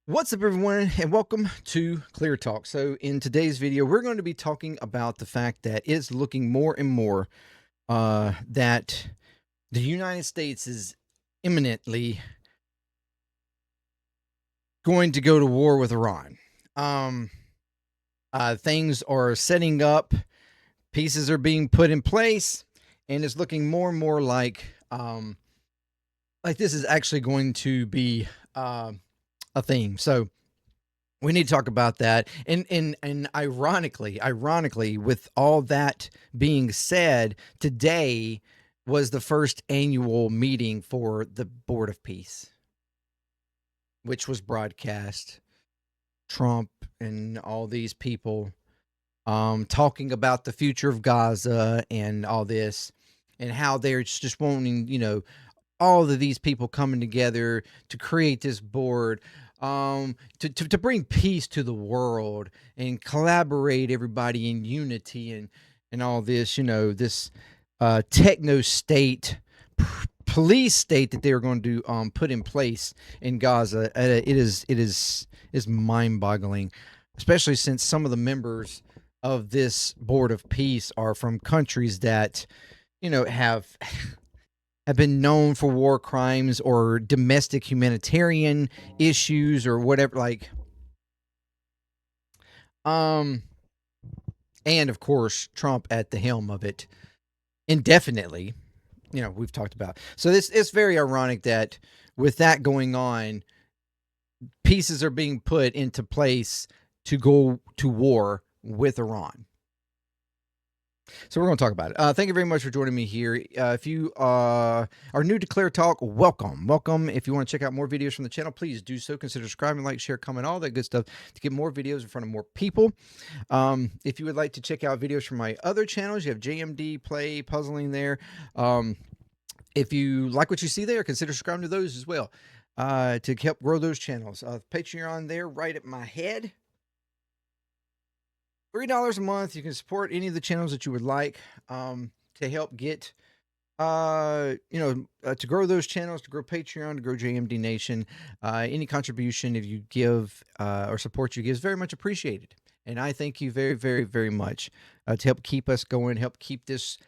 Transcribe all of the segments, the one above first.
What's up, everyone, and welcome to Clear Talk. So, in today's video, we're going to be talking about the fact that it's looking more and more that the United States is imminently going to go to war with Iran. Things are setting up, pieces are being put in place, and it's looking more and more like this is actually going to be a thing. So, we need to talk about that. And ironically, with all that being said, today was the first annual meeting for the Board of Peace, which was broadcast. Trump and all these people talking about the future of Gaza and all this, and how they're just wanting, all of these people coming together to create this board, to bring peace to the world and collaborate everybody in unity and all this, this techno state, police state that they are going to put in place in Gaza. It is mind boggling, especially since some of the members of this board of peace are from countries that have been known for war crimes or domestic humanitarian issues or whatever, and of course Trump at the helm of it indefinitely. We've talked about. So it's very ironic that with that going on, pieces are being put into place to go to war with Iran. So we're going to talk about it. Thank you very much for joining me here. If you are new to ClearTalk, welcome. If you want to check out more videos from the channel, please do so. Consider subscribing, like, share, comment, all that good stuff to get more videos in front of more people. If you would like to check out videos from my other channels, you have JMDPLAY, puzzling there. If you like what you see there, consider subscribing to those as well to help grow those channels. Patreon there right at my head. $3 a month. You can support any of the channels that you would like to help get, to grow those channels, to grow Patreon, to grow JMD Nation. Any contribution if you give or support you give is very much appreciated. And I thank you very, very, very much to help keep us going, help keep this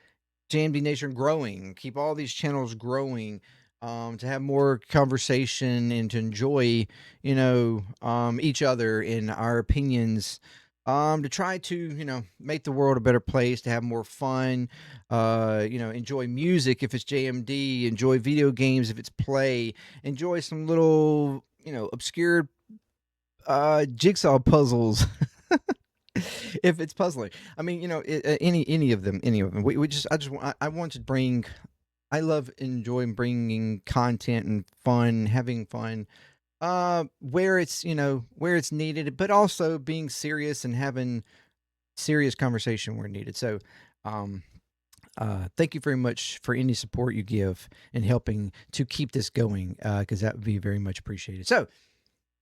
JMD Nation growing, keep all these channels growing, to have more conversation and to enjoy, each other in our opinions. To try to, make the world a better place, to have more fun, enjoy music if it's JMD, enjoy video games if it's play, enjoy some little, obscure jigsaw puzzles if it's puzzling. I mean, any of them. I want to bring, I love enjoying bringing content and fun, having fun where it's needed, but also being serious and having serious conversation where needed. So thank you very much for any support you give in helping to keep this going, because that would be very much appreciated. So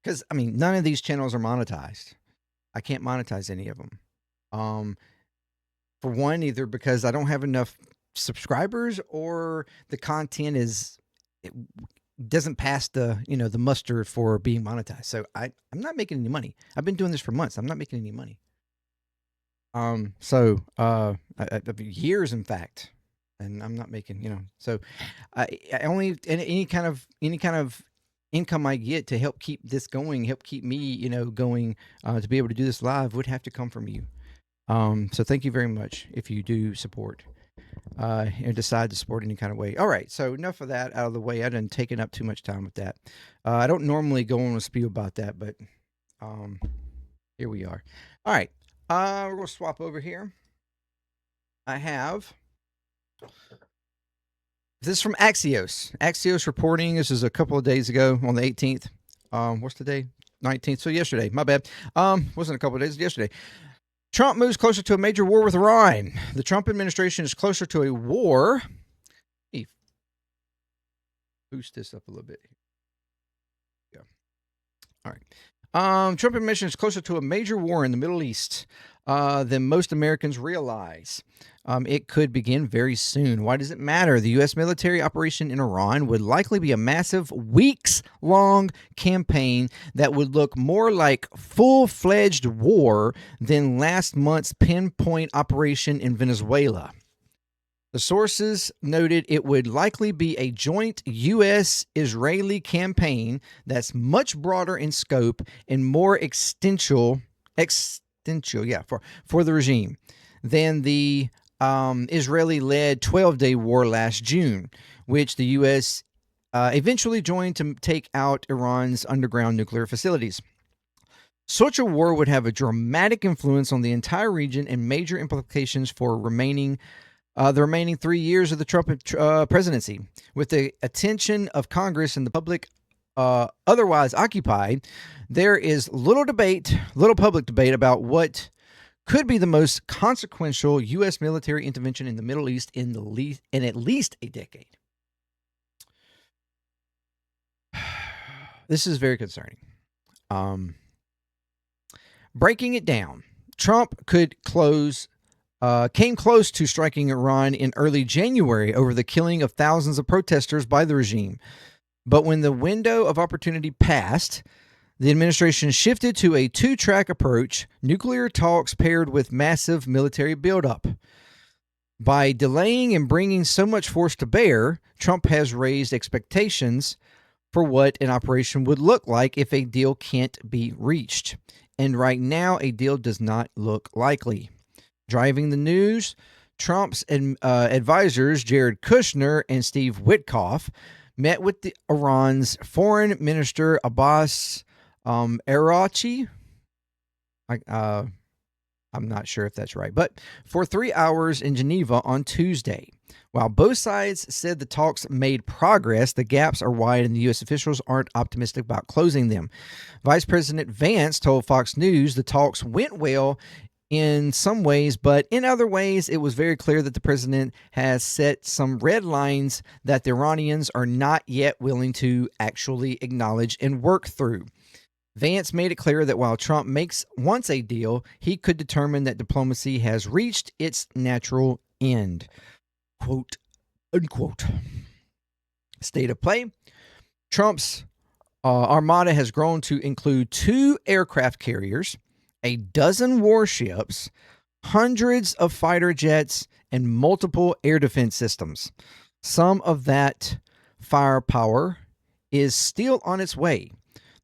because none of these channels are monetized. I can't monetize any of them, for one, either because I don't have enough subscribers or the content doesn't pass the the muster for being monetized. So I'm not making any money. I've been doing this for months. I'm not making any money. Years, in fact, and I'm not making, so I only any kind of income I get to help keep this going, help keep me, going, to be able to do this live would have to come from you. So thank you very much if you do support and decide to support any kind of way. All right, so enough of that out of the way. I done taken up too much time with that. I don't normally go on a spiel about that, but here we are. All right, we're going to swap over here. I have this from Axios. Axios reporting. This is a couple of days ago on the 18th. What's the day? 19th. So yesterday. My bad. Wasn't a couple of days. Yesterday. Trump moves closer to a major war with Iran. The Trump administration is closer to a war. Hey, boost this up a little bit. Yeah. All right. Trump administration is closer to a major war in the Middle East than most Americans realize. it could begin very soon. Why does it matter? The U.S. military operation in Iran would likely be a massive, weeks-long campaign that would look more like full-fledged war than last month's pinpoint operation in Venezuela. The sources noted it would likely be a joint U.S.-Israeli campaign that's much broader in scope and more existential, for the regime than the Israeli-led 12-day war last June, which the U.S. Eventually joined to take out Iran's underground nuclear facilities. Such a war would have a dramatic influence on the entire region and major implications for the remaining 3 years of the Trump presidency. With the attention of Congress and the public otherwise occupied, there is little public debate about what could be the most consequential U.S. military intervention in the Middle East in at least a decade. This is very concerning. Breaking it down, Trump came close to striking Iran in early January over the killing of thousands of protesters by the regime. But when the window of opportunity passed, the administration shifted to a two-track approach, nuclear talks paired with massive military buildup. By delaying and bringing so much force to bear, Trump has raised expectations for what an operation would look like if a deal can't be reached. And right now, a deal does not look likely. Driving the news, Trump's advisors, Jared Kushner and Steve Witkoff, met with Iran's Foreign Minister Abbas Araghchi. I'm not sure if that's right, but for 3 hours in Geneva on Tuesday. While both sides said the talks made progress, the gaps are wide and the U.S. officials aren't optimistic about closing them. Vice President Vance told Fox News the talks went well in some ways, but in other ways, it was very clear that the president has set some red lines that the Iranians are not yet willing to actually acknowledge and work through. Vance made it clear that while Trump wants a deal, he could determine that diplomacy has reached its natural end. Quote, unquote. State of play. Trump's armada has grown to include 2 aircraft carriers, a dozen warships, hundreds of fighter jets, and multiple air defense systems. Some of that firepower is still on its way.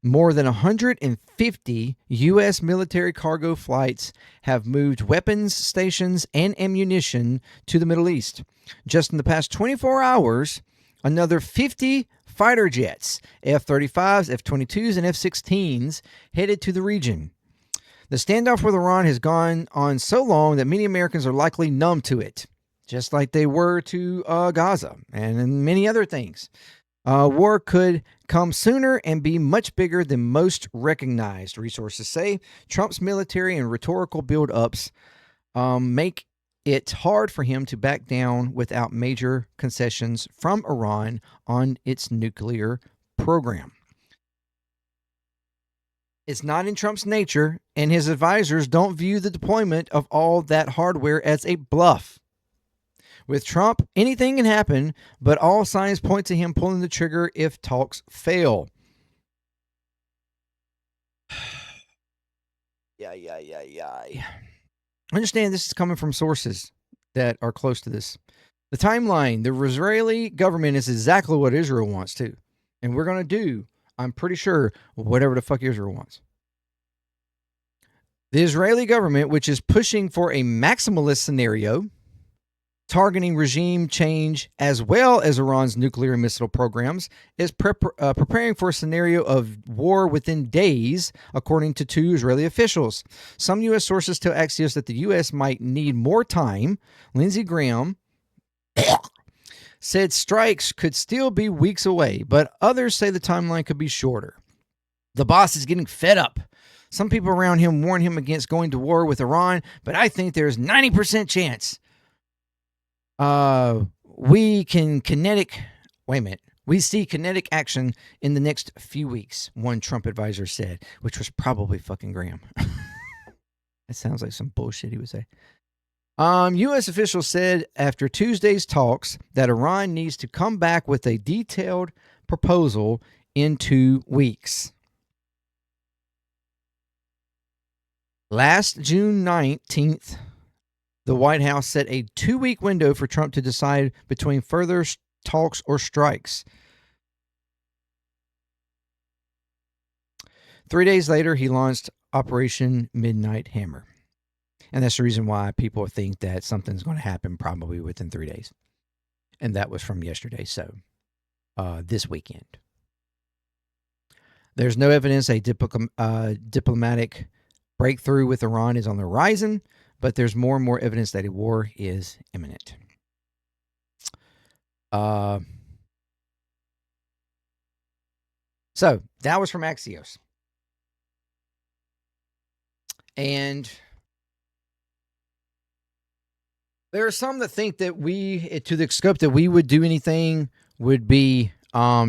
More than 150 U.S. military cargo flights have moved weapons stations and ammunition to the Middle East. Just in the past 24 hours, another 50 fighter jets, F-35s, F-22s, and F-16s headed to the region. The standoff with Iran has gone on so long that many Americans are likely numb to it, just like they were to Gaza and many other things. War could come sooner and be much bigger than most recognized, resources say. Trump's military and rhetorical build-ups make it hard for him to back down without major concessions from Iran on its nuclear program. It's not in Trump's nature, and his advisors don't view the deployment of all that hardware as a bluff. With Trump, anything can happen, but all signs point to him pulling the trigger if talks fail. Understand this is coming from sources that are close to this. The timeline, the Israeli government is exactly what Israel wants to. And we're going to do, I'm pretty sure, whatever the fuck Israel wants. The Israeli government, which is pushing for a maximalist scenario, targeting regime change as well as Iran's nuclear and missile programs, is preparing for a scenario of war within days, according to 2 Israeli officials. Some U.S. sources tell Axios that the U.S. might need more time. Lindsey Graham said strikes could still be weeks away, but others say the timeline could be shorter. The boss is getting fed up. Some people around him warn him against going to war with Iran, but I think there's 90% chance. We see kinetic action in the next few weeks, one Trump advisor said, which was probably fucking Graham. That sounds like some bullshit he would say. U.S. officials said after Tuesday's talks that Iran needs to come back with a detailed proposal in 2 weeks. Last June 19th, the White House set a 2-week window for Trump to decide between further talks or strikes. 3 days later, he launched Operation Midnight Hammer. And that's the reason why people think that something's going to happen probably within 3 days. And that was from yesterday, so this weekend. There's no evidence a diplomatic breakthrough with Iran is on the horizon, but there's more and more evidence that a war is imminent. So that was from Axios. And there are some that think that to the scope that we would do anything would be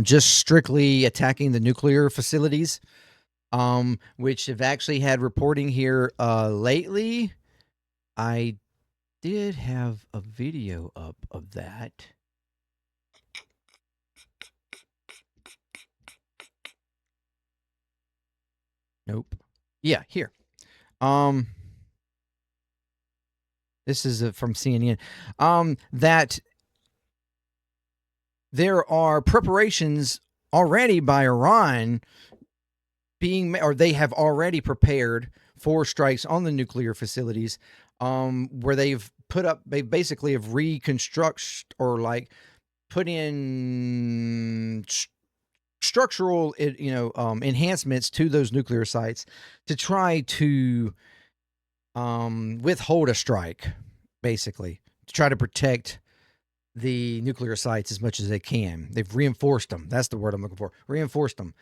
just strictly attacking the nuclear facilities, which have actually had reporting here lately. I did have a video up of that. Nope. Yeah, here. This is from CNN. That there are preparations already by Iran or they have already prepared for strikes on the nuclear facilities, where they basically have reconstructed or like put in structural, enhancements to those nuclear sites to try to withhold a strike, basically, to try to protect the nuclear sites as much as they can. They've reinforced them. That's the word I'm looking for. Reinforced them.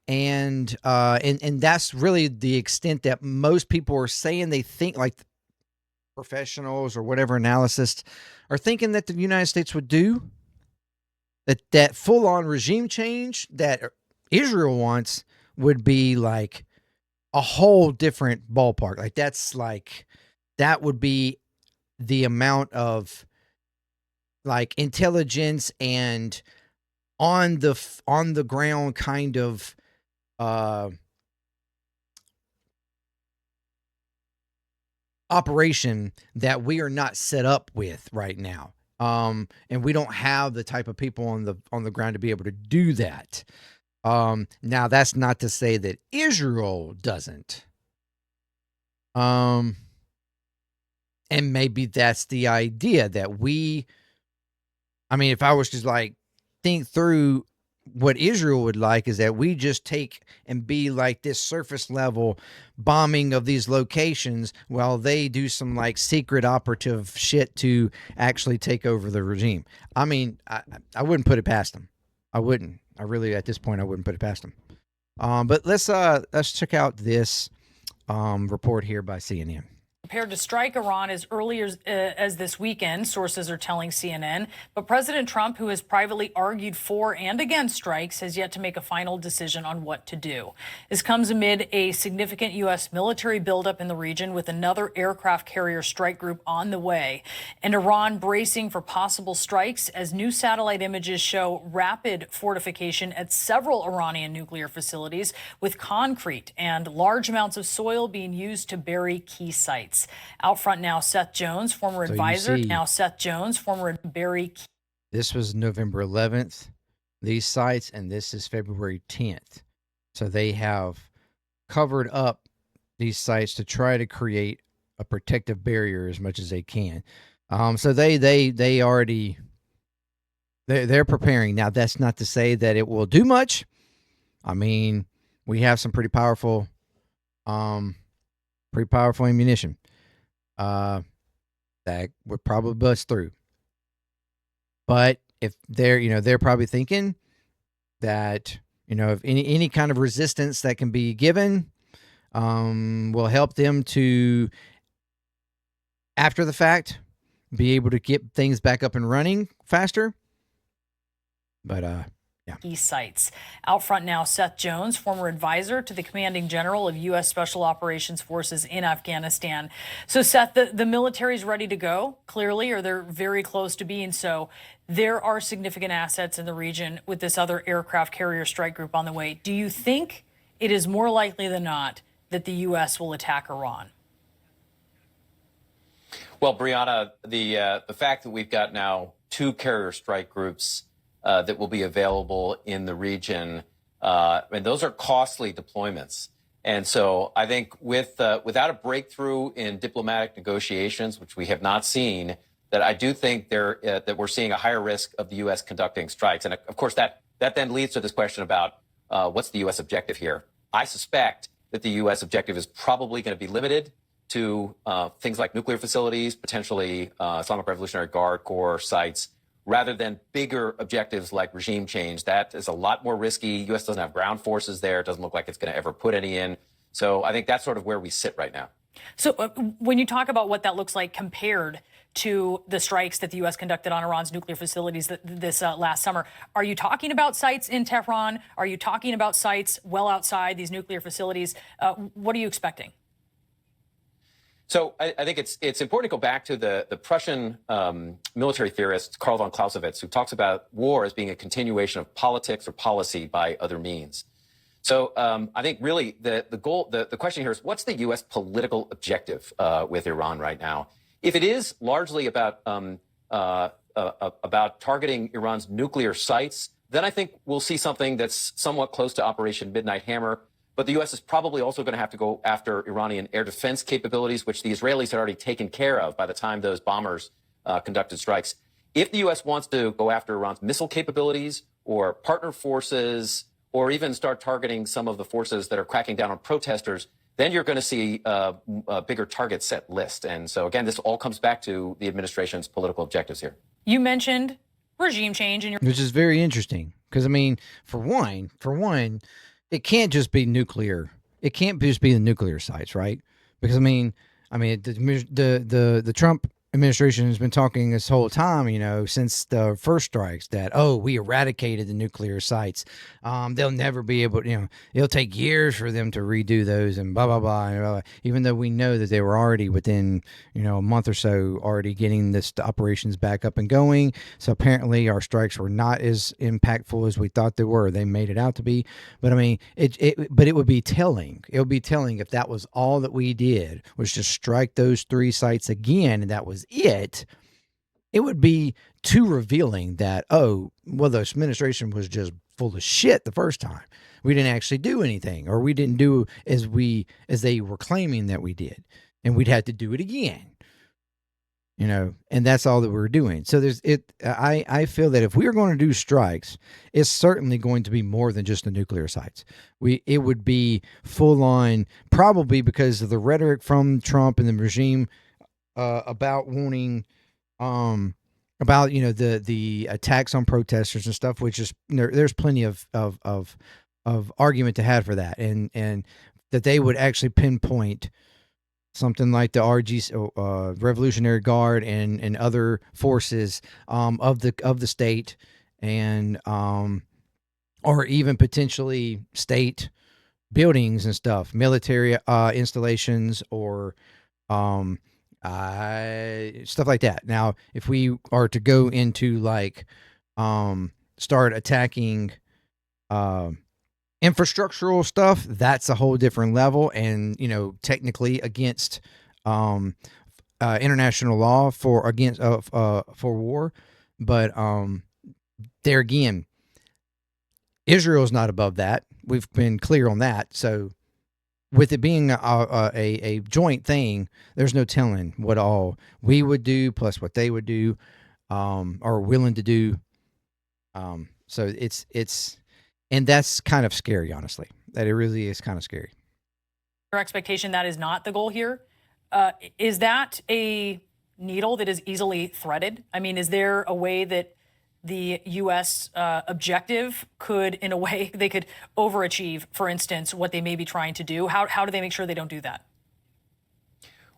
And that's really the extent that most people are saying. They think, like professionals or whatever analysts are thinking, that the United States would do. That full-on regime change that Israel wants would be like a whole different ballpark. Like that would be the amount of like intelligence and on the ground kind of operation that we are not set up with right now. And we don't have the type of people on the ground to be able to do that. Now that's not to say that Israel doesn't. And maybe that's the idea that if I was to like think through what Israel would like, is that we just take and be like this surface level bombing of these locations while they do some like secret operative shit to actually take over the regime. I wouldn't put it past them. I wouldn't. I really, at this point, I wouldn't put it past them. But let's check out this report here by CNN. Prepared to strike Iran as early as this weekend, sources are telling CNN. But President Trump, who has privately argued for and against strikes, has yet to make a final decision on what to do. This comes amid a significant U.S. military buildup in the region, with another aircraft carrier strike group on the way, and Iran bracing for possible strikes as new satellite images show rapid fortification at several Iranian nuclear facilities, with concrete and large amounts of soil being used to bury key sites. Out front now, Seth Jones, former advisor. This was November 11th, these sites, and this is February 10th. So they have covered up these sites to try to create a protective barrier as much as they can. So they already, they're preparing. Now, that's not to say that it will do much. We have some pretty powerful ammunition. That would probably bust through. But if they're probably thinking that, if any kind of resistance that can be given, will help them to, after the fact, be able to get things back up and running faster. But, key sites. Out front now, Seth Jones, former advisor to the commanding general of U.S. Special Operations Forces in Afghanistan. So, Seth, the military is ready to go, clearly, or they're very close to being so. There are significant assets in the region with this other aircraft carrier strike group on the way. Do you think it is more likely than not that the U.S. will attack Iran? Well, Brianna, the fact that we've got now 2 carrier strike groups that will be available in the region, and those are costly deployments. And so I think without a breakthrough in diplomatic negotiations, which we have not seen, that I do think that we're seeing a higher risk of the U.S. conducting strikes. And of course, that then leads to this question about what's the U.S. objective here. I suspect that the U.S. objective is probably going to be limited to things like nuclear facilities, potentially Islamic Revolutionary Guard Corps sites, rather than bigger objectives like regime change. That is a lot more risky. U.S. doesn't have ground forces there. It doesn't look like it's going to ever put any in. So I think that's sort of where we sit right now. So when you talk about what that looks like compared to the strikes that the U.S. conducted on Iran's nuclear facilities this last summer, are you talking about sites in Tehran? Are you talking about sites well outside these nuclear facilities? What are you expecting? So I think it's important to go back to the Prussian military theorist Karl von Clausewitz, who talks about war as being a continuation of politics or policy by other means. So I think really the question here is, what's the U.S. political objective with Iran right now? If it is largely about targeting Iran's nuclear sites, then I think we'll see something that's somewhat close to Operation Midnight Hammer. But the U.S. is probably also going to have to go after Iranian air defense capabilities, which the Israelis had already taken care of by the time those bombers conducted strikes. If the U.S. wants to go after Iran's missile capabilities or partner forces, or even start targeting some of the forces that are cracking down on protesters, then you're going to see a bigger target set list. And so, again, this all comes back to the administration's political objectives here. You mentioned regime change in your... Which is very interesting because, I mean, for one, it can't just be nuclear. It can't just be the nuclear sites, right? Because I mean, the Trump administration has been talking this whole time, you know, since the first strikes that, oh, we eradicated the nuclear sites. They'll never be able to, you know, it'll take years for them to redo those and blah, blah, blah, and blah, blah. Even though we know that they were already within, you know, a month or so already getting this operations back up and going. So apparently our strikes were not as impactful as we thought they were. They made it out to be. But I mean, but it would be telling. It would be telling if that was all that we did was just strike those 3 sites again and that was it would be too revealing that, oh, well, this administration was just full of shit the first time. We didn't actually do anything, or we didn't do as they were claiming that we did, and we'd have to do it again. You know, and that's all that we were doing. So I feel that if we are going to do strikes, it's certainly going to be more than just the nuclear sites. It would be full on, probably because of the rhetoric from Trump and the regime about wanting, about, you know, the attacks on protesters and stuff, which is, there's plenty of argument to have for that, and that they would actually pinpoint something like the Revolutionary Guard and other forces of the state, and or even potentially state buildings and stuff, military installations, or stuff like that. Now, if we are to go into like start attacking infrastructural stuff, that's a whole different level, and, you know, technically against international law for war. But there again, Israel's not above that. We've been clear on that. So with it being a joint thing, there's no telling what all we would do plus what they would do, or willing to do. So it's and that's kind of scary, honestly. That it really is kind of scary. Your expectation that is not the goal here. Is that a needle that is easily threaded? I mean, is there a way that the U.S. Objective could, in a way, they could overachieve, for instance, what they may be trying to do? How do they make sure they don't do that?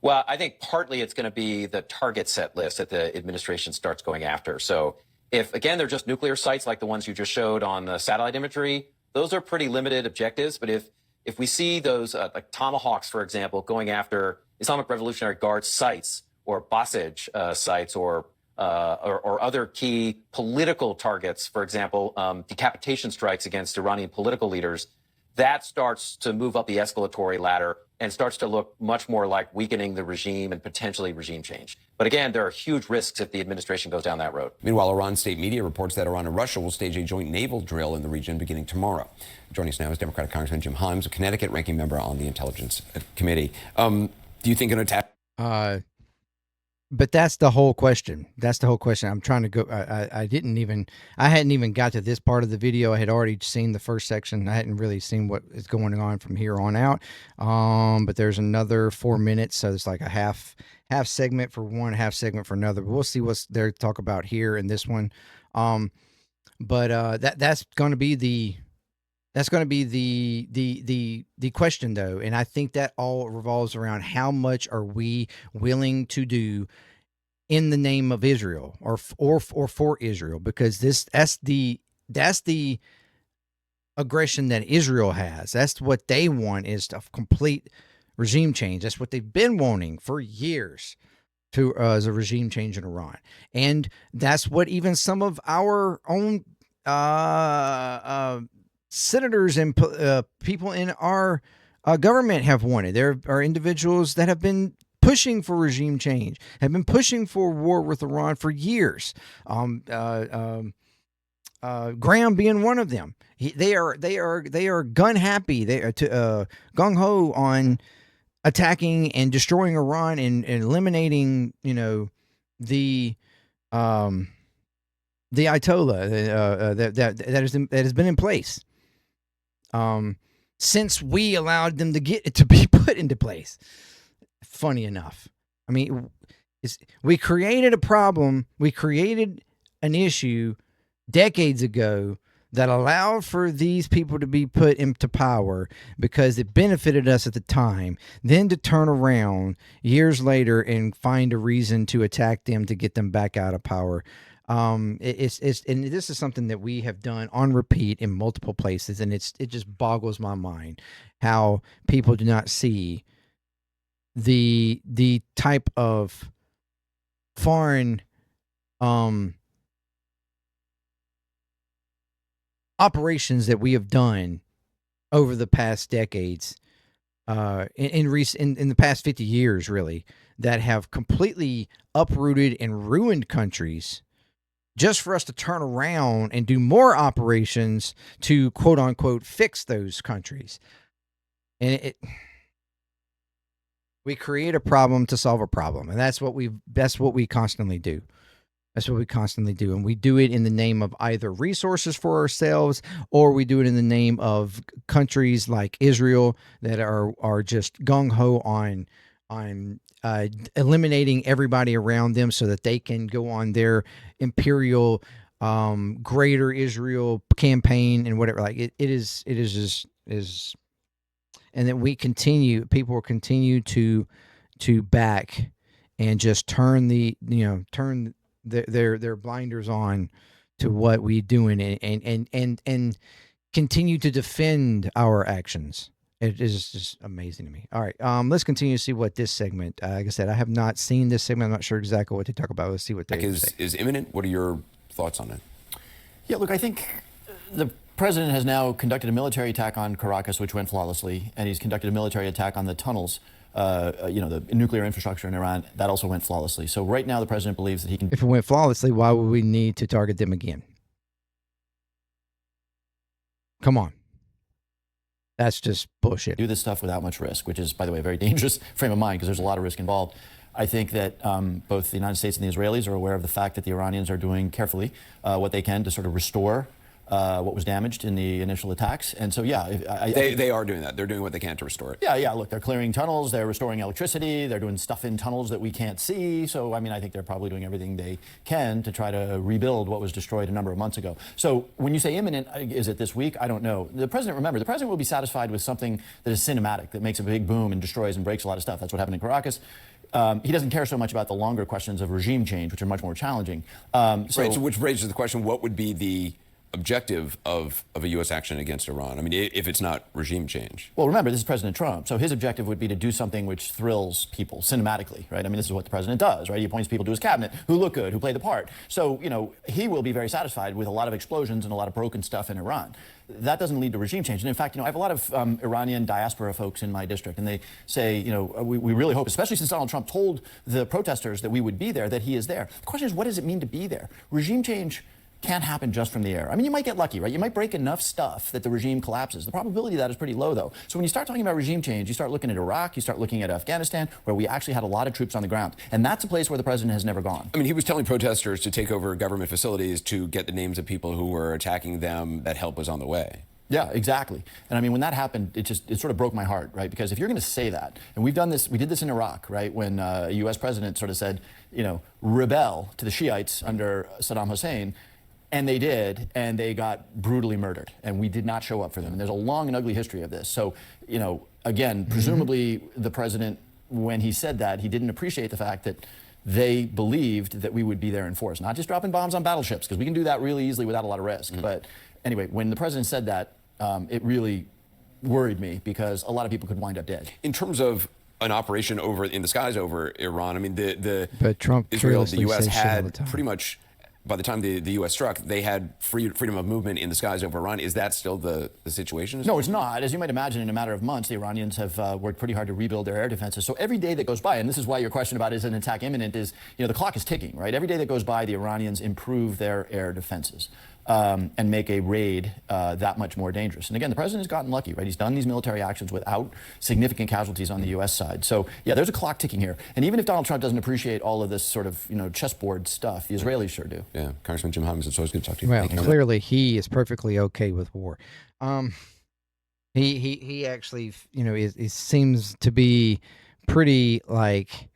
Well, I think partly it's going to be the target set list that the administration starts going after. So If, again, they're just nuclear sites like the ones you just showed on the satellite imagery, those are pretty limited objectives. But if we see those like Tomahawks, for example, going after Islamic Revolutionary Guard sites or Basij sites or other key political targets, for example, decapitation strikes against Iranian political leaders, that starts to move up the escalatory ladder and starts to look much more like weakening the regime and potentially regime change. But again, there are huge risks if the administration goes down that road. Meanwhile, Iran state media reports that Iran and Russia will stage a joint naval drill in the region beginning tomorrow. Joining us now is Democratic Congressman Jim Himes, a Connecticut ranking member on the Intelligence Committee. Do you think an attack? But that's the whole question. That's the whole question. I'm trying to go. I hadn't even got to this part of the video. I had already seen the first section. I hadn't really seen what is going on from here on out. But there's another 4 minutes, so it's like a half segment for one, half segment for another. But we'll see what's there to talk about here in this one. That's going to be the question, though, and I think that all revolves around how much are we willing to do in the name of Israel or for Israel, because that's the aggression that Israel has. That's what they want, is a complete regime change. That's what they've been wanting for years, to as a regime change in Iran, and that's what even some of our own senators and people in our government have wanted. There are individuals that have been pushing for regime change, have been pushing for war with Iran for years. Graham being one of them. They are gun happy. They are gung ho on attacking and destroying Iran and eliminating, the Ayatollah that has been in place since we allowed them to be put into place. Funny enough, I mean, we created a problem. We created an issue decades ago that allowed for these people to be put into power because it benefited us at the time, then to turn around years later and find a reason to attack them to get them back out of power. And this is something that we have done on repeat in multiple places, and it just boggles my mind how people do not see the type of foreign operations that we have done over the past decades, in the past 50 years, really, that have completely uprooted and ruined countries, just for us to turn around and do more operations to quote unquote fix those countries. And we create a problem to solve a problem, and that's what we constantly do. That's what we constantly do, and we do it in the name of either resources for ourselves, or we do it in the name of countries like Israel that are just gung ho on eliminating everybody around them so that they can go on their imperial greater Israel campaign and whatever. Like it is and then people will continue to back and just turn their blinders on to what we doing and continue to defend our actions. It is just amazing to me. All right, let's continue to see what this segment. Like I said, I have not seen this segment. I'm not sure exactly what to talk about. Let's see what they say. Is imminent. What are your thoughts on it? Yeah, look, I think the president has now conducted a military attack on Caracas, which went flawlessly, and he's conducted a military attack on the tunnels, the nuclear infrastructure in Iran. That also went flawlessly. So right now the president believes that he can... If it went flawlessly, why would we need to target them again? Come on. That's just bullshit. Do this stuff without much risk, which is, by the way, a very dangerous frame of mind because there's a lot of risk involved. I think that both the United States and the Israelis are aware of the fact that the Iranians are doing carefully what they can to sort of restore what was damaged in the initial attacks. And so, yeah, They are doing that. They're doing what they can to restore it. yeah. Look, they're clearing tunnels. They're restoring electricity. They're doing stuff in tunnels that we can't see. So, I mean, I think they're probably doing everything they can to try to rebuild what was destroyed a number of months ago. So when you say imminent, is it this week? I don't know. Remember, the president will be satisfied with something that is cinematic, that makes a big boom and destroys and breaks a lot of stuff. That's what happened in Caracas. He doesn't care so much about the longer questions of regime change, which are much more challenging. Right, so which raises the question, what would be the objective of a U.S. action against Iran? I mean, if it's not regime change. Well, remember, this is President Trump, so his objective would be to do something which thrills people cinematically, right? I mean, this is what the president does, right? He appoints people to his cabinet who look good, who play the part. So, you know, he will be very satisfied with a lot of explosions and a lot of broken stuff in Iran. That doesn't lead to regime change. And in fact, you know, I have a lot of Iranian diaspora folks in my district, and they say, you know, we really hope, especially since Donald Trump told the protesters that we would be there, that he is there. The question is, what does it mean to be there? Regime change can't happen just from the air. I mean, you might get lucky, right? You might break enough stuff that the regime collapses. The probability of that is pretty low, though. So when you start talking about regime change, you start looking at Iraq, you start looking at Afghanistan, where we actually had a lot of troops on the ground. And that's a place where the president has never gone. I mean, he was telling protesters to take over government facilities to get the names of people who were attacking them, that help was on the way. Yeah, exactly. And I mean, when that happened, it sort of broke my heart, right? Because if you're going to say that, and we did this in Iraq, right? When a U.S. president sort of said, you know, rebel to the Shiites under Saddam Hussein, and they did, and they got brutally murdered, and we did not show up for them. And there's a long and ugly history of this. So, you know, again, presumably the president, when he said that, he didn't appreciate the fact that they believed that we would be there in force, not just dropping bombs on battleships, because we can do that really easily without a lot of risk. But anyway, when the president said that, it really worried me, because a lot of people could wind up dead. In terms of an operation over in the skies over Iran, I mean, But Trump Israel, the U.S. says shit all the had time. pretty much, by the time the U.S. struck, they had freedom of movement in the skies over Iran. Is that still the situation? No, it's not. As you might imagine, in a matter of months, the Iranians have worked pretty hard to rebuild their air defenses. So every day that goes by, and this is why your question about is an attack imminent, is, you know, the clock is ticking, right? Every day that goes by, the Iranians improve their air defenses. And make a raid that much more dangerous. And again, the president has gotten lucky, right? He's done these military actions without significant casualties on the U.S. side. So, yeah, there's a clock ticking here. And even if Donald Trump doesn't appreciate all of this sort of, you know, chessboard stuff, the Israelis sure do. Yeah, Congressman Jim Hyams, it's always good to talk to you. Well, Thank you. clearly he is perfectly okay with war. He actually, you know, it seems to be pretty like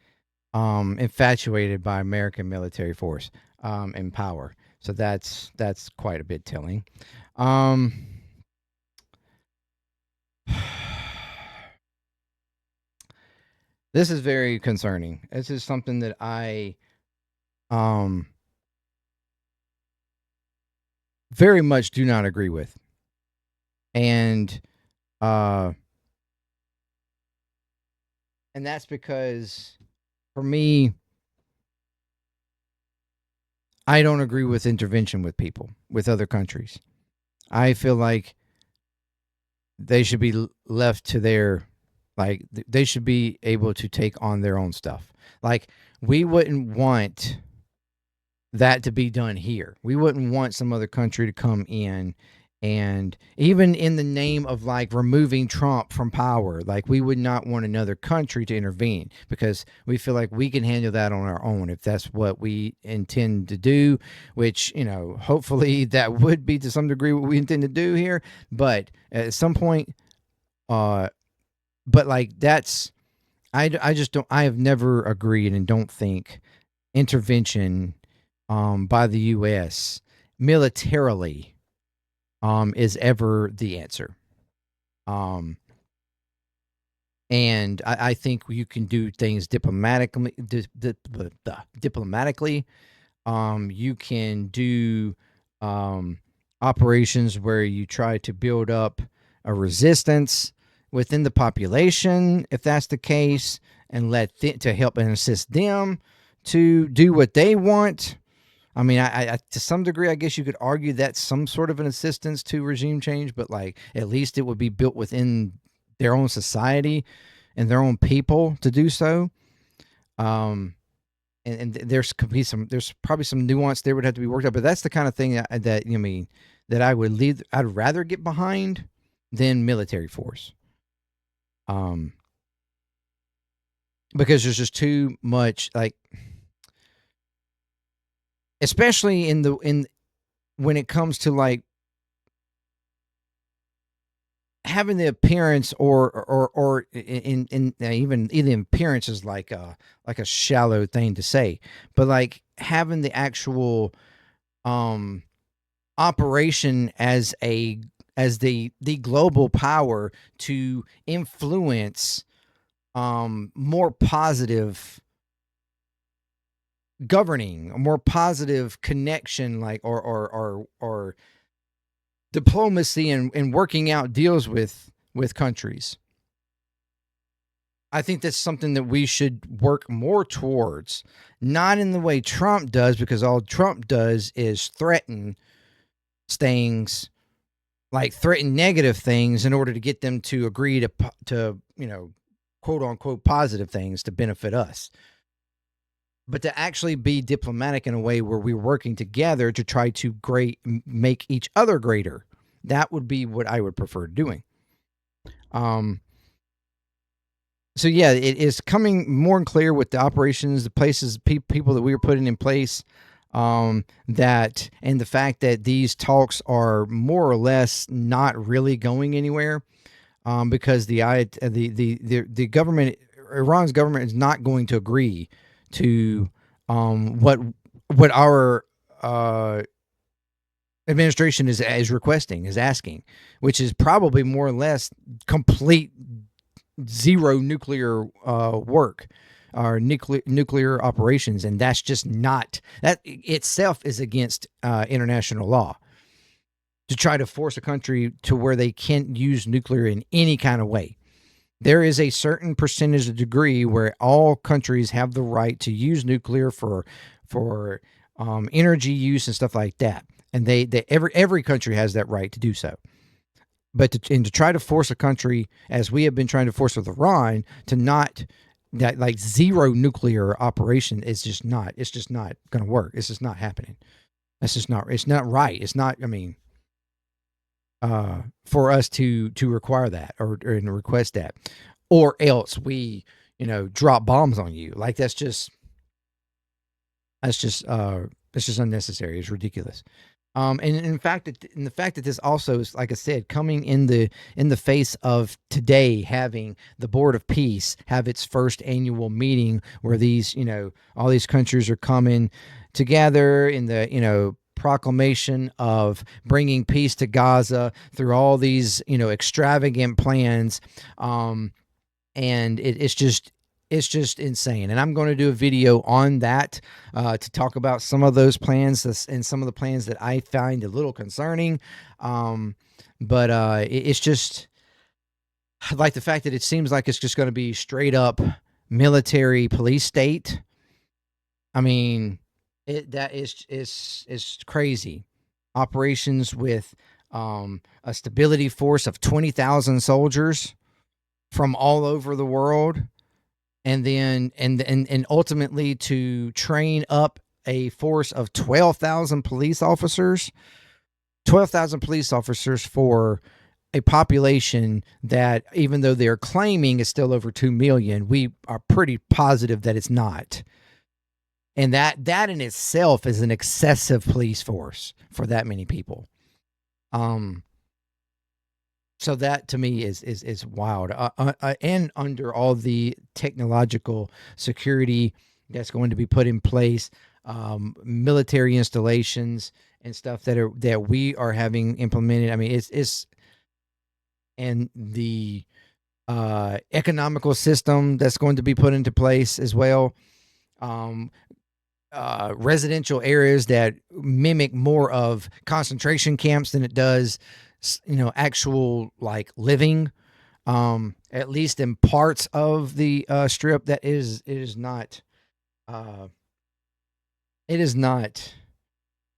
infatuated by American military force and power. So that's quite a bit telling. This is very concerning. This is something that I very much do not agree with. And that's because, for me, I don't agree with intervention with people, with other countries. I feel like they should be left to their, like, they should be able to take on their own stuff. Like, we wouldn't want that to be done here. We wouldn't want some other country to come in, and even in the name of, like, removing Trump from power, like, we would not want another country to intervene, because we feel like we can handle that on our own if that's what we intend to do, which, you know, hopefully that would be to some degree what we intend to do here. But at some point, but like, that's, I just don't, I have never agreed and don't think intervention by the U.S. militarily is ever the answer. And I think you can do things diplomatically. Diplomatically, you can do operations where you try to build up a resistance within the population, if that's the case, and to help and assist them to do what they want. I mean, I to some degree, I guess you could argue that's some sort of an assistance to regime change, but, like, at least it would be built within their own society and their own people to do so. And there's probably some nuance there would have to be worked out, but that's the kind of thing that you mean that I'd rather get behind than military force. Because there's just too much, like, especially when it comes to, like, having the appearance or in even appearance is like a shallow thing to say, but like having the actual operation as the global power to influence more positive governing, a more positive connection, like or diplomacy and working out deals with countries. I think that's something that we should work more towards, not in the way Trump does, because all Trump does is threaten things, like threaten negative things in order to get them to agree to quote unquote positive things to benefit us. But to actually be diplomatic in a way where we're working together to try to make each other greater. That would be what I would prefer doing. So yeah, it is coming more and clear with the operations, the places, people that we were putting in place, that, and the fact that these talks are more or less not really going anywhere, because the government, Iran's government, is not going to agree to what our administration is requesting, is asking, which is probably more or less complete zero nuclear work or nuclear operations, and that's just not, that itself is against international law, to try to force a country to where they can't use nuclear in any kind of way. There is a certain percentage of degree where all countries have the right to use nuclear for energy use and stuff like that, and every country has that right to do so. But to try to force a country, as we have been trying to force with Iran, to not, that like zero nuclear operation, is just not. It's just not going to work. It's just not happening. That's just not. It's not right. It's not. I mean, for us to require that or request that, or else we drop bombs on you. Like that's just unnecessary. It's ridiculous. And in fact, the fact that this also is, like I said, coming in the face of today having the Board of Peace have its first annual meeting, where these, all these countries are coming together in the, proclamation of bringing peace to Gaza through all these, extravagant plans. And it's just insane. And I'm going to do a video on that to talk about some of those plans and some of the plans that I find a little concerning. But it's just like the fact that it seems like it's just going to be straight up military police state. I mean, that is crazy. Operations with a stability force of 20,000 soldiers from all over the world. And then and ultimately to train up a force of 12,000 police officers. 12,000 police officers for a population that, even though they're claiming is still over 2 million, we are pretty positive that it's not. And that in itself is an excessive police force for that many people. So that to me is wild. And under all the technological security that's going to be put in place, military installations and stuff that we are having implemented. I mean, it's and the economical system that's going to be put into place as well. Residential areas that mimic more of concentration camps than it does, actual like living, at least in parts of the strip. That it is not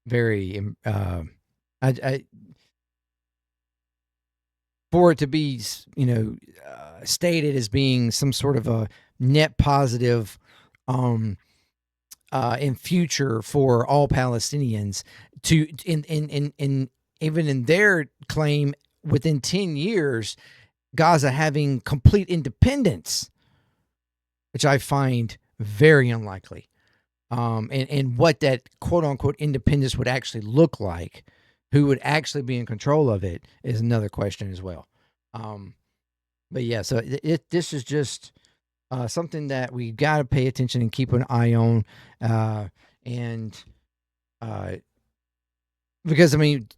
very for it to be stated as being some sort of a net positive in future for all Palestinians, to in even in their claim within 10 years Gaza having complete independence, which I find very unlikely. And what that quote unquote independence would actually look like, who would actually be in control of it, is another question as well. But yeah, so this is just something that we got to pay attention and keep an eye on, and because I mean,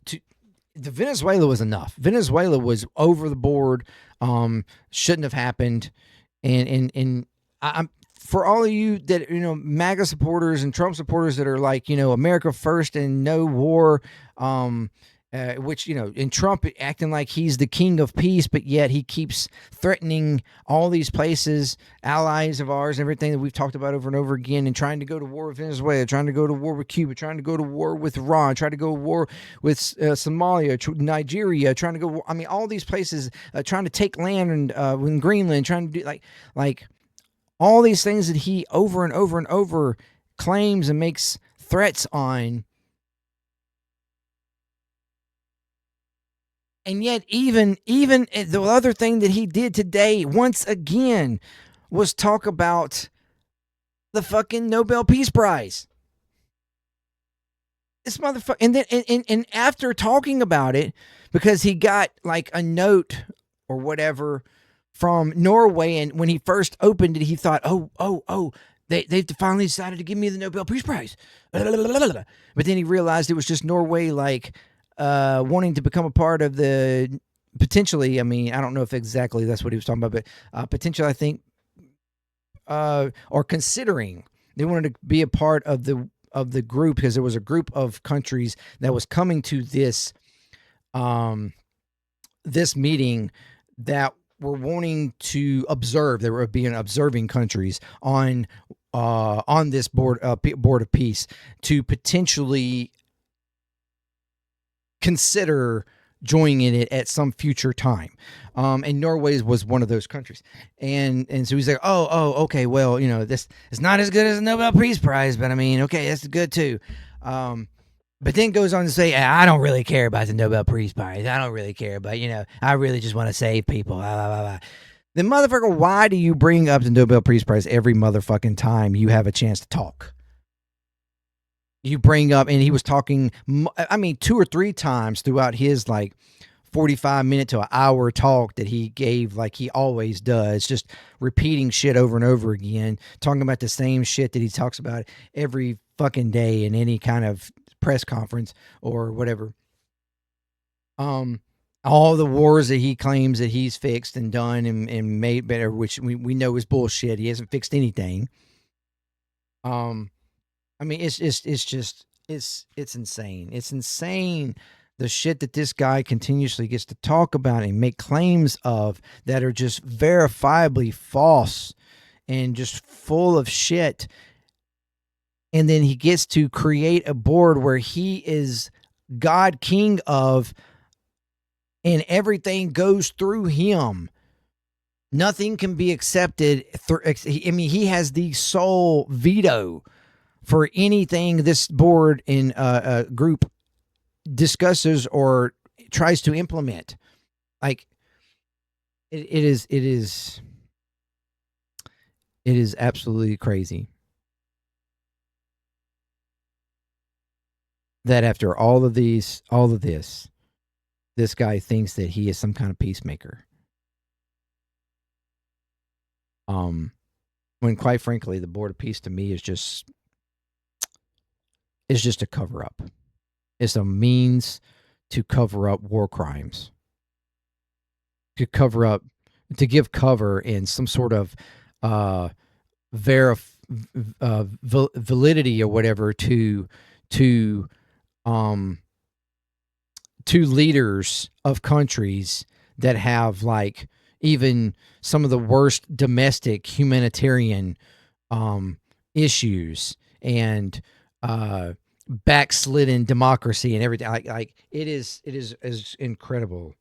the Venezuela was enough. Venezuela was over the board. Shouldn't have happened, and I'm for all of you that MAGA supporters and Trump supporters that are like America first and no war. Which and Trump acting like he's the king of peace, but yet he keeps threatening all these places, allies of ours, everything that we've talked about over and over again, and trying to go to war with Venezuela, trying to go to war with Cuba, trying to go to war with Iran, trying to go to war with Somalia, Nigeria, trying to go. I mean, all these places, trying to take land and in Greenland, trying to do like all these things that he over and over and over claims and makes threats on. And yet, even the other thing that he did today, once again, was talk about the fucking Nobel Peace Prize. This motherfucker, and then and after talking about it, because he got like a note or whatever from Norway, and when he first opened it, he thought, they've finally decided to give me the Nobel Peace Prize. But then he realized it was just Norway, like. Wanting to become a part of the potentially, I mean, I don't know if exactly that's what he was talking about, but potentially, I think, or considering they wanted to be a part of the group because there was a group of countries that was coming to this this meeting that were wanting to observe. There were being observing countries on this board of peace to potentially consider joining in it at some future time. And Norway was one of those countries. And so he's like, okay, well, this is not as good as the Nobel Peace Prize, but I mean, okay, that's good too. But then goes on to say, I don't really care about the Nobel Peace Prize. I don't really care, but I really just want to save people. Blah, blah, blah, blah. Then motherfucker, why do you bring up the Nobel Peace Prize every motherfucking time you have a chance to talk? You bring up, and he was talking, I mean, 2 or 3 times throughout his 45-minute to an hour talk that he gave, like he always does, just repeating shit over and over again, talking about the same shit that he talks about every fucking day in any kind of press conference or whatever. All the wars that he claims that he's fixed and done and made better, which we know is bullshit. He hasn't fixed anything. I mean, it's insane. It's insane the shit that this guy continuously gets to talk about and make claims of that are just verifiably false and just full of shit. And then he gets to create a board where he is God King of, and everything goes through him. Nothing can be accepted. I mean, he has the sole veto for anything this board in a group discusses or tries to implement. Like it is absolutely crazy that after all of this, this guy thinks that he is some kind of peacemaker. When quite frankly, the Board of Peace to me is just a cover up. It's a means to cover up war crimes, to give cover and some sort of validity or whatever to leaders of countries that have even some of the worst domestic humanitarian issues and backslidden democracy and everything. Like it is incredible,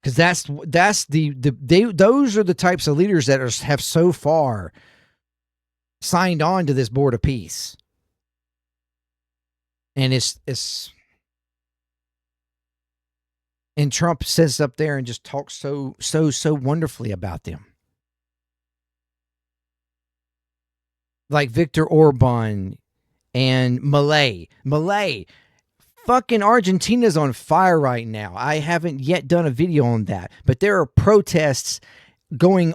because those are the types of leaders that have so far signed on to this Board of Peace, and it's and Trump sits up there and just talks so wonderfully about them. Like Viktor Orban and Malay, Fucking Argentina's on fire right now. I haven't yet done a video on that, but there are protests going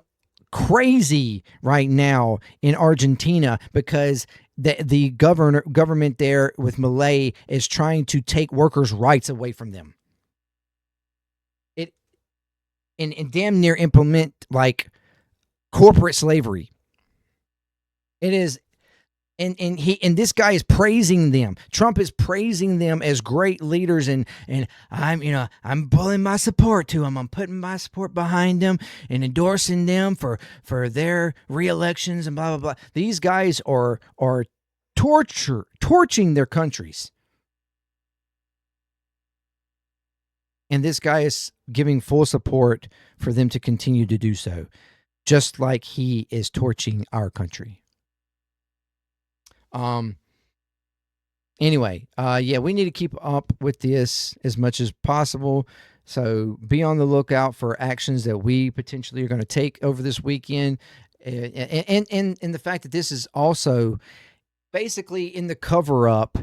crazy right now in Argentina because the government there with Milei is trying to take workers' rights away from them. And damn near implement like corporate slavery. It is. And this guy is praising them. Trump is praising them as great leaders, and I'm pulling my support to them. I'm putting my support behind them and endorsing them for their re-elections and blah blah blah. These guys are torching their countries, and this guy is giving full support for them to continue to do so, just like he is torching our country. Anyway, yeah, we need to keep up with this as much as possible. So be on the lookout for actions that we potentially are going to take over this weekend. And the fact that this is also basically in the cover up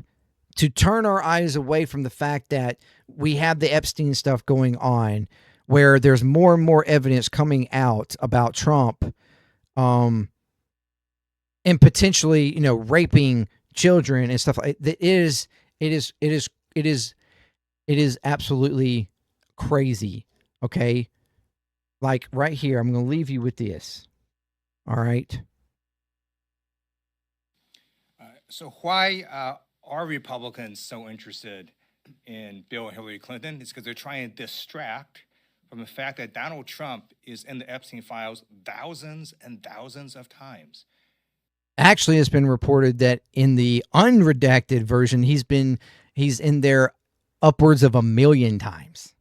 to turn our eyes away from the fact that we have the Epstein stuff going on, where there's more and more evidence coming out about Trump, and potentially, raping children and stuff like that. It is absolutely crazy. Okay. Like right here, I'm going to leave you with this. All right. So why are Republicans so interested in Bill and Hillary Clinton? It's because they're trying to distract from the fact that Donald Trump is in the Epstein files thousands and thousands of times. Actually, it's been reported that in the unredacted version, he's in there upwards of 1 million times.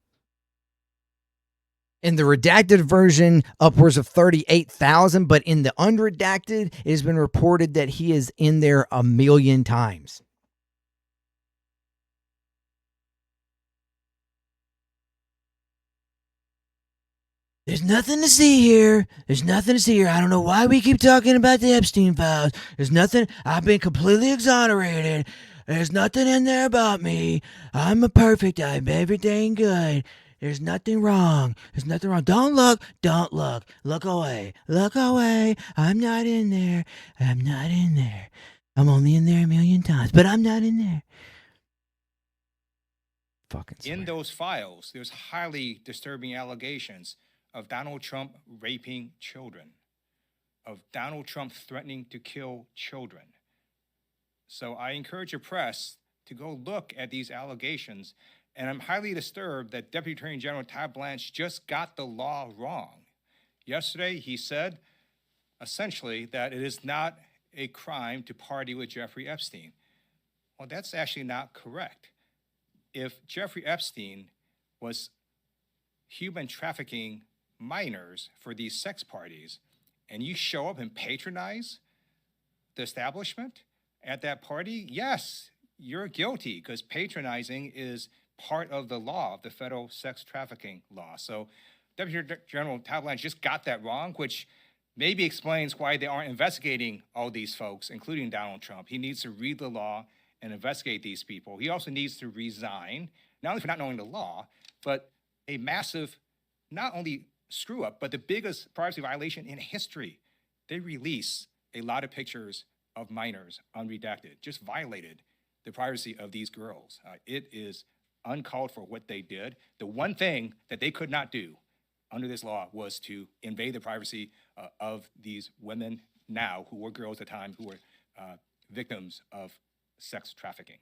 In the redacted version, upwards of 38,000, but in the unredacted, it has been reported that he is in there 1 million times. There's nothing to see here. There's nothing to see here. I don't know why we keep talking about the Epstein files. There's nothing. I've been completely exonerated. There's nothing in there about me. I'm perfect. I'm everything good. There's nothing wrong. There's nothing wrong. Don't look. Don't look. Look away. Look away. I'm not in there. I'm not in there. I'm only in there 1 million times, but I'm not in there. Fucking swear. In those files, there's highly disturbing allegations of Donald Trump raping children, of Donald Trump threatening to kill children. So I encourage your press to go look at these allegations. And I'm highly disturbed that Deputy Attorney General Todd Blanche just got the law wrong. Yesterday, he said, essentially, that it is not a crime to party with Jeffrey Epstein. Well, that's actually not correct. If Jeffrey Epstein was human trafficking minors for these sex parties, and you show up and patronize the establishment at that party, yes, you're guilty, because patronizing is part of the law, of the federal sex trafficking law. So Deputy General Todd Blanche just got that wrong, which maybe explains why they aren't investigating all these folks, including Donald Trump. He needs to read the law and investigate these people. He also needs to resign, not only for not knowing the law, but a massive, not only screw up, but the biggest privacy violation in history. They release a lot of pictures of minors unredacted, just violated the privacy of these girls. It is uncalled for what they did. The one thing that they could not do under this law was to invade the privacy of these women now, who were girls at the time, who were victims of sex trafficking.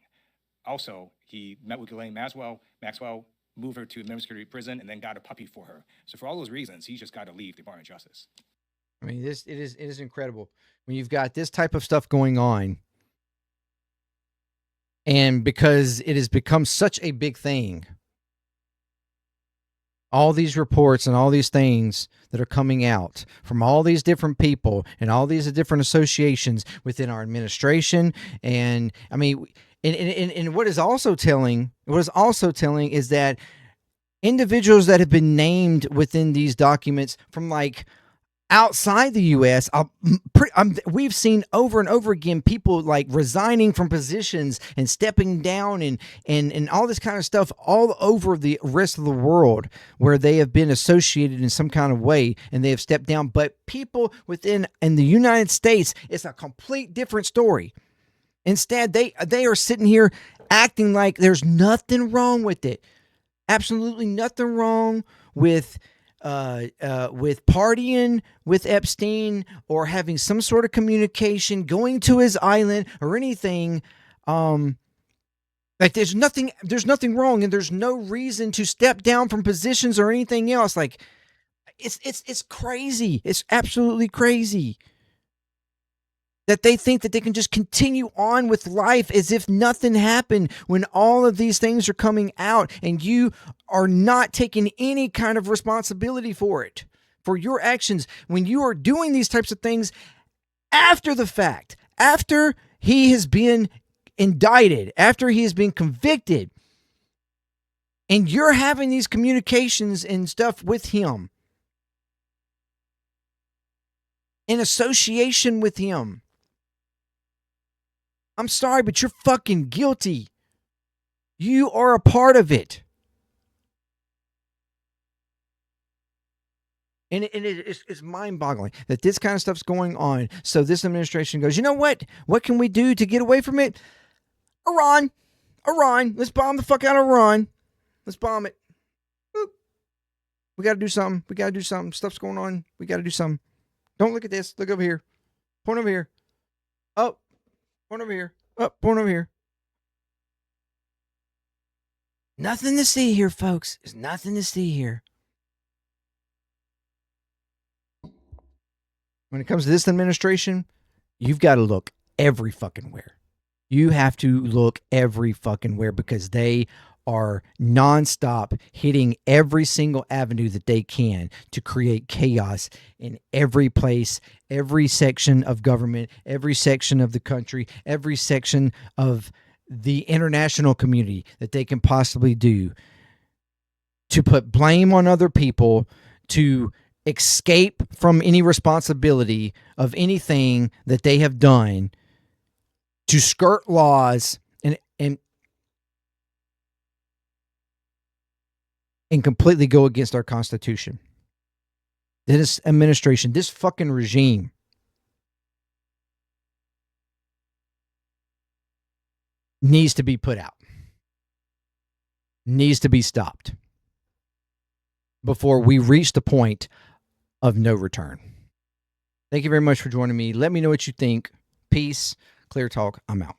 Also, he met with Ghislaine Maxwell, moved her to a minimum security prison, and then got a puppy for her. So for all those reasons, he just got to leave the Department of Justice. I mean, it is incredible when you've got this type of stuff going on, and because it has become such a big thing, all these reports and all these things that are coming out from all these different people and all these different associations within our administration. And I mean, and what is also telling is that individuals that have been named within these documents from like outside the U.S., we've seen over and over again people like resigning from positions and stepping down and all this kind of stuff all over the rest of the world where they have been associated in some kind of way and they have stepped down. But people in the United States, it's a complete different story. Instead, they are sitting here acting like there's nothing wrong with it. Absolutely nothing wrong with partying with Epstein or having some sort of communication, going to his island or anything. Like there's nothing wrong, and there's no reason to step down from positions or anything else. Like it's crazy. It's absolutely crazy that they think that they can just continue on with life as if nothing happened when all of these things are coming out and you are not taking any kind of responsibility for it, for your actions, when you are doing these types of things after the fact, after he has been indicted, after he has been convicted, and you're having these communications and stuff with him, in association with him. I'm sorry, but you're fucking guilty. You are a part of it. And it's mind-boggling that this kind of stuff's going on. So this administration goes, you know what? What can we do to get away from it? Iran. Let's bomb the fuck out of Iran. Let's bomb it. Boop. We got to do something. Stuff's going on. We got to do something. Don't look at this. Look over here. Point over here. Oh. Point over here. Oh, point over here. Nothing to see here, folks. There's nothing to see here. When it comes to this administration, you've got to look every fucking where. You have to look every fucking where because they are nonstop hitting every single avenue that they can to create chaos in every place, every section of government, every section of the country, every section of the international community that they can possibly do to put blame on other people, to escape from any responsibility of anything that they have done, to skirt laws and completely go against our Constitution. This administration, this fucking regime needs to be put out. Needs to be stopped before we reach the point of no return. Thank you very much for joining me. Let me know what you think. Peace. Clear Talk. I'm out.